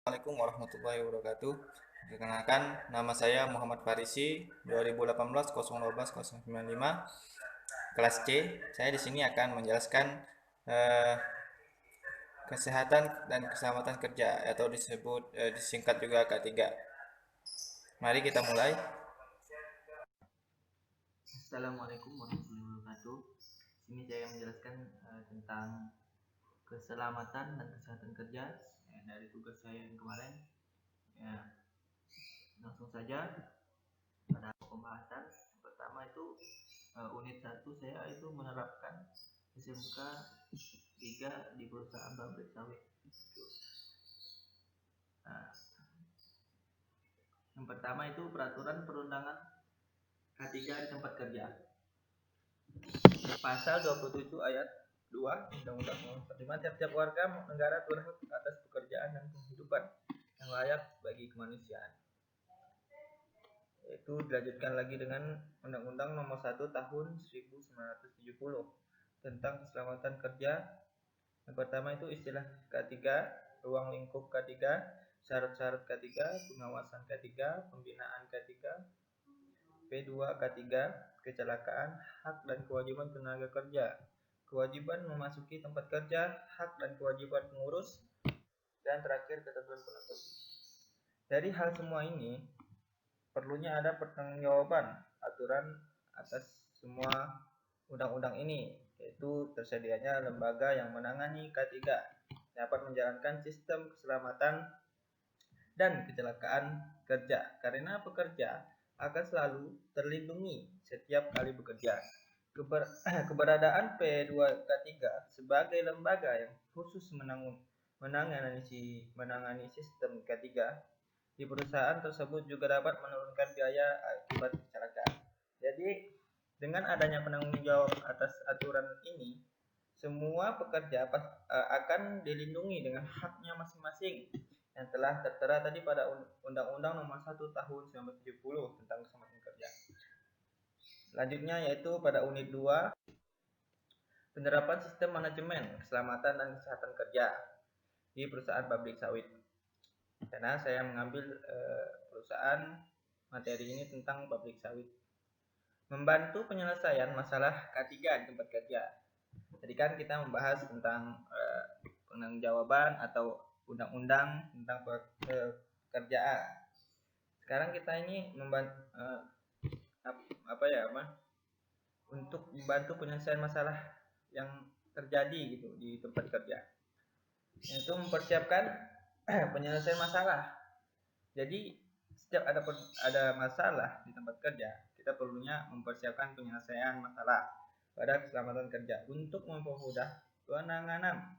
Assalamualaikum warahmatullahi wabarakatuh. Perkenalkan, nama saya Muhammad Farisi, 2018 012 095, kelas C. Saya di sini akan menjelaskan eh, kesehatan dan keselamatan kerja atau disingkat juga K3. Mari kita mulai. Assalamualaikum warahmatullahi wabarakatuh. Sini saya menjelaskan tentang keselamatan dan kesehatan kerja dari tugas saya yang kemarin. Ya, langsung saja pada pembahasan. Pertama itu unit 1 saya itu menerapkan SMK 3 di perusahaan pabrik sawit. Nah, yang pertama itu peraturan perundangan K3 di tempat kerja. Pasal 27 ayat 2 Undang-Undang Nomor 45, tiap-tiap warga negara berhak atas pekerjaan dan penghidupan yang layak bagi kemanusiaan. Itu dilanjutkan lagi dengan Undang-Undang Nomor 1 Tahun 1970 tentang keselamatan kerja. Yang pertama itu istilah K3, ruang lingkup K3, syarat-syarat K3, pengawasan K3, pembinaan K3, P2 K3, kecelakaan, hak dan kewajiban tenaga kerja, kewajiban memasuki tempat kerja, hak dan kewajiban pengurus, dan terakhir ketentuan penentu. Dari hal semua ini, perlunya ada pertanggungjawaban aturan atas semua undang-undang ini, yaitu tersedianya lembaga yang menangani K3 dapat menjalankan sistem keselamatan dan kecelakaan kerja, karena pekerja akan selalu terlindungi setiap kali bekerja. Keberadaan P2K3 sebagai lembaga yang khusus menangani sistem K3 di perusahaan tersebut juga dapat menurunkan biaya akibat kecelakaan. Jadi dengan adanya penanggung jawab atas aturan ini, semua pekerja akan dilindungi dengan haknya masing-masing yang telah tertera tadi pada Undang-Undang Nomor 1 Tahun 1970 tentang keselamatan kerja. Selanjutnya yaitu pada unit 2, penerapan sistem manajemen keselamatan dan kesehatan kerja di perusahaan pabrik sawit. Karena saya mengambil perusahaan materi ini tentang pabrik sawit. Membantu penyelesaian masalah K3 di tempat kerja. Tadi kan kita membahas tentang penanggung-jawaban atau undang-undang tentang pekerjaan. Sekarang kita ini untuk membantu penyelesaian masalah yang terjadi gitu di tempat kerja. Yaitu mempersiapkan penyelesaian masalah. Jadi setiap ada masalah di tempat kerja, kita perlunya mempersiapkan penyelesaian masalah pada keselamatan kerja untuk mempermudah penanganan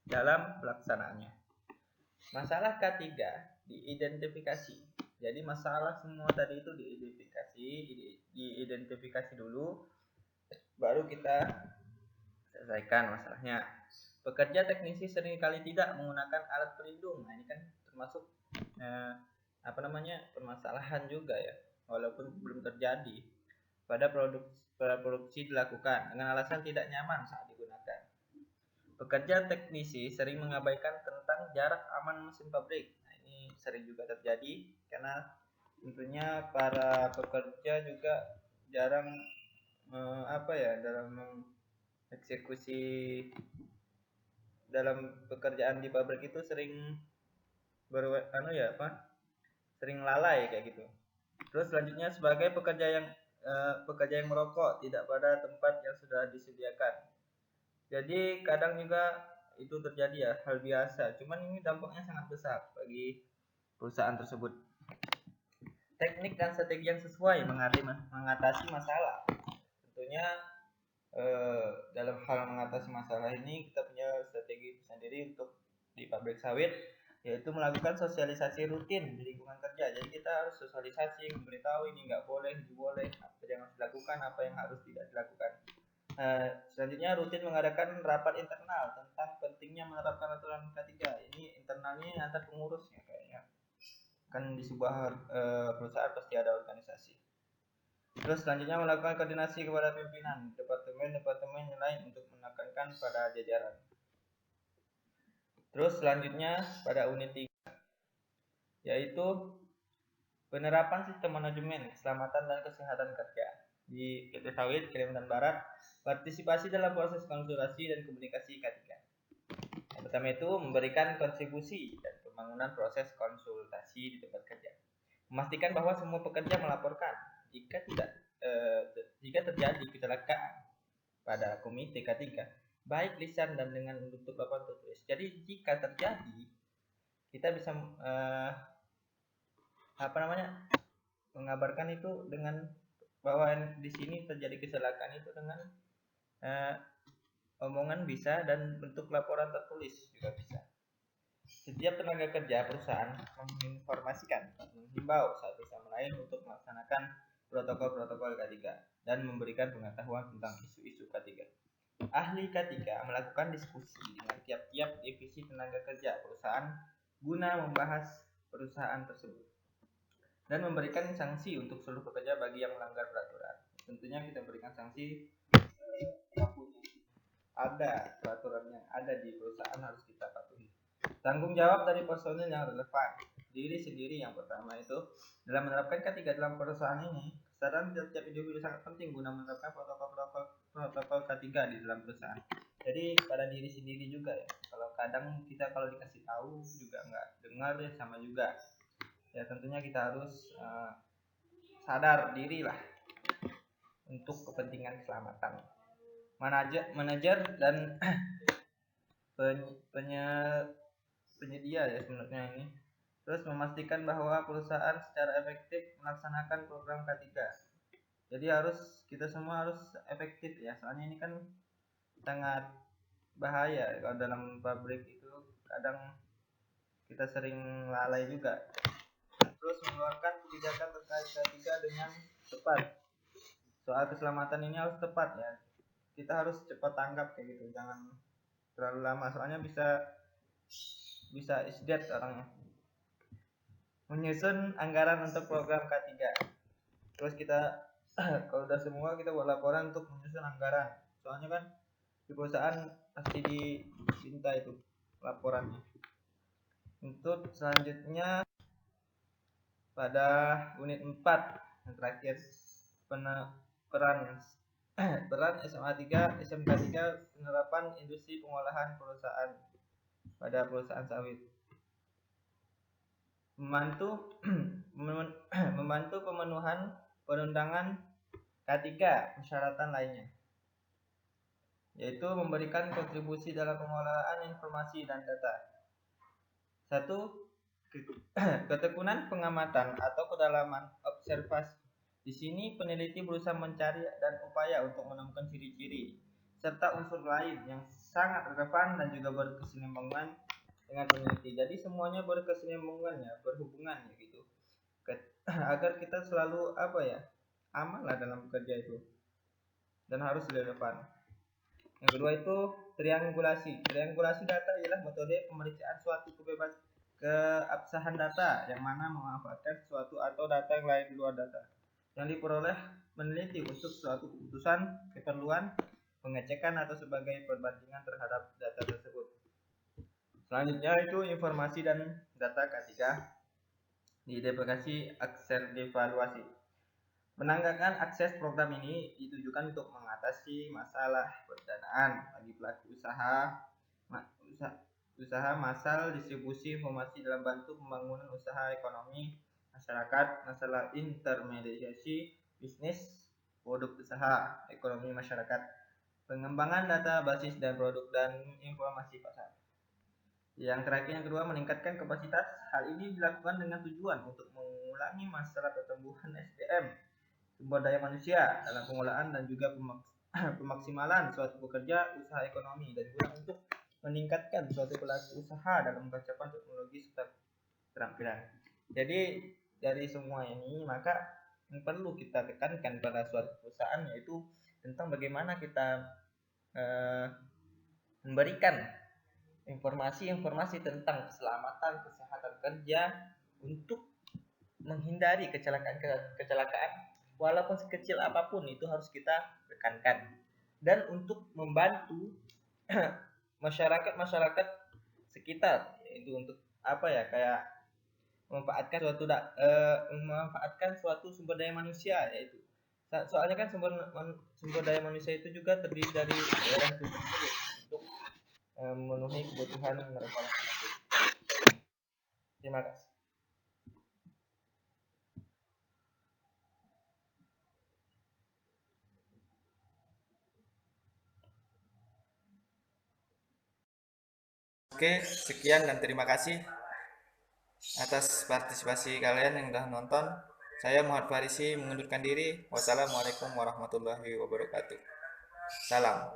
dalam pelaksanaannya. Masalah K3 diidentifikasi. Jadi masalah semua tadi itu diidentifikasi dulu, baru kita selesaikan masalahnya. Pekerja teknisi seringkali tidak menggunakan alat pelindung. Nah, ini kan termasuk permasalahan juga ya, walaupun belum terjadi pada produksi dilakukan dengan alasan tidak nyaman saat digunakan. Pekerja teknisi sering mengabaikan tentang jarak aman mesin pabrik. Nah, ini sering juga terjadi karena tentunya para pekerja juga jarang dalam mengeksekusi dalam pekerjaan di pabrik itu sering sering lalai kayak gitu. Terus selanjutnya sebagai pekerja yang merokok tidak pada tempat yang sudah disediakan. Jadi kadang juga itu terjadi ya, hal biasa. Cuman ini dampaknya sangat besar bagi perusahaan tersebut. Teknik dan strategi yang sesuai mengatasi masalah. Tentunya dalam hal mengatasi masalah ini kita punya strategi sendiri untuk di pabrik sawit, yaitu melakukan sosialisasi rutin di lingkungan kerja. Jadi kita harus sosialisasi, memberitahu ini nggak boleh, ini boleh, apa yang harus dilakukan, apa yang harus tidak dilakukan. Selanjutnya rutin mengadakan rapat internal tentang pentingnya menerapkan aturan K3. Ini internalnya antar pengurusnya kayaknya. Kan di sebuah perusahaan pasti ada organisasi. Terus selanjutnya melakukan koordinasi kepada pimpinan departemen yang lain untuk menekankan pada jajaran. Terus selanjutnya pada unit 3, yaitu penerapan sistem manajemen keselamatan dan kesehatan kerja di PT Sawit Kalimantan Barat, partisipasi dalam proses konsultasi dan komunikasi K3. Yang pertama itu memberikan kontribusi dan pembangunan proses konsultasi di tempat kerja. Memastikan bahwa semua pekerja melaporkan jika terjadi kecelakaan pada komite K3, baik lisan dan dengan bentuk laporan tertulis. Jadi jika terjadi, kita bisa mengabarkan itu dengan bahwa di sini terjadi kecelakaan itu dengan omongan bisa dan bentuk laporan tertulis juga bisa. Setiap tenaga kerja perusahaan menginformasikan, menghimbau satu sama lain untuk melaksanakan protokol-protokol K3 dan memberikan pengetahuan tentang isu-isu K3. Ahli K3 melakukan diskusi dengan tiap-tiap divisi tenaga kerja perusahaan guna membahas perusahaan tersebut dan memberikan sanksi untuk seluruh pekerja bagi yang melanggar peraturan. Tentunya kita berikan sanksi ada peraturannya, ada di perusahaan, harus kita patuhi. Tanggung jawab dari personil yang relevan. Diri sendiri yang pertama itu dalam menerapkan K3 dalam perusahaan ini, kesadaran tiap individu sangat penting guna menerapkan protokol K3 di dalam perusahaan. Jadi pada diri sendiri juga ya. Kalau kadang kita kalau dikasih tahu juga nggak dengar ya, sama juga. Ya tentunya kita harus sadar diri lah untuk kepentingan keselamatan. Manajer dan penyedia ya sebenarnya ini. Terus memastikan bahwa perusahaan secara efektif melaksanakan program K3. Jadi kita semua harus efektif ya. Soalnya ini kan sangat bahaya kalau dalam pabrik itu kadang kita sering lalai juga. Terus mengeluarkan kebijakan terkait K3 dengan tepat. Soal keselamatan ini harus tepat ya. Kita harus cepat tanggap kayak gitu, jangan terlalu lama, soalnya bisa is dead orangnya. Menyusun anggaran untuk program K3. Terus kita kalau udah semua kita buat laporan untuk menyusun anggaran. Soalnya kan di perusahaan pasti diminta itu laporannya. Untuk selanjutnya pada unit 4 yang terakhir, peran SMA 3, SMK 3 penerapan industri pengolahan perusahaan pada perusahaan sawit. Membantu pemenuhan perundangan K3 persyaratan lainnya, yaitu memberikan kontribusi dalam pengelolaan informasi dan data. 1. Ketekunan pengamatan atau kedalaman observasi. Di sini peneliti berusaha mencari dan upaya untuk menemukan ciri-ciri serta unsur lain yang sangat relevan dan juga berkesinambungan dengan peneliti. Jadi semuanya berkesinambungan ya, berhubungan ya gitu. Agar kita selalu aman lah dalam bekerja itu. Dan harus relevan. Yang kedua itu triangulasi. Triangulasi data ialah metode pemeriksaan suatu keabsahan data yang mana memanfaatkan suatu atau data yang lain di luar data yang diperoleh meneliti untuk suatu keputusan, keperluan, pengecekan atau sebagai perbandingan terhadap data tersebut. Selanjutnya itu informasi dan data K3 diidentifikasi akses evaluasi. Menanggakan akses program ini ditujukan untuk mengatasi masalah pendanaan bagi pelaku usaha masal distribusi informasi dalam bantu pembangunan usaha ekonomi masyarakat, masalah intermediasi bisnis, produk usaha, ekonomi masyarakat, pengembangan data basis dan produk dan informasi pasar. Yang terakhir yang kedua, meningkatkan kapasitas. Hal ini dilakukan dengan tujuan untuk mengulangi masalah pertumbuhan SDM, sumber daya manusia dalam pengolahan dan juga pemaksimalan suatu pekerja usaha ekonomi dan juga untuk meningkatkan suatu pelaku usaha dalam pencapan teknologi serta keterampilan. Jadi dari semua ini maka yang perlu kita tekankan pada suatu perusahaan yaitu tentang bagaimana kita memberikan informasi tentang keselamatan kesehatan kerja untuk menghindari kecelakaan walaupun sekecil apapun itu harus kita tekankan, dan untuk membantu masyarakat sekitar, yaitu untuk kayak memanfaatkan suatu sumber daya manusia, yaitu soalnya kan sumber daya manusia itu juga terdiri dari daerah itu tersebut untuk memenuhi kebutuhan mereka masing-masing. Terima kasih. Oke, sekian dan terima kasih atas partisipasi kalian yang sudah nonton. Saya Muhammad Farisi mengundurkan diri. Wassalamualaikum warahmatullahi wabarakatuh. Salam.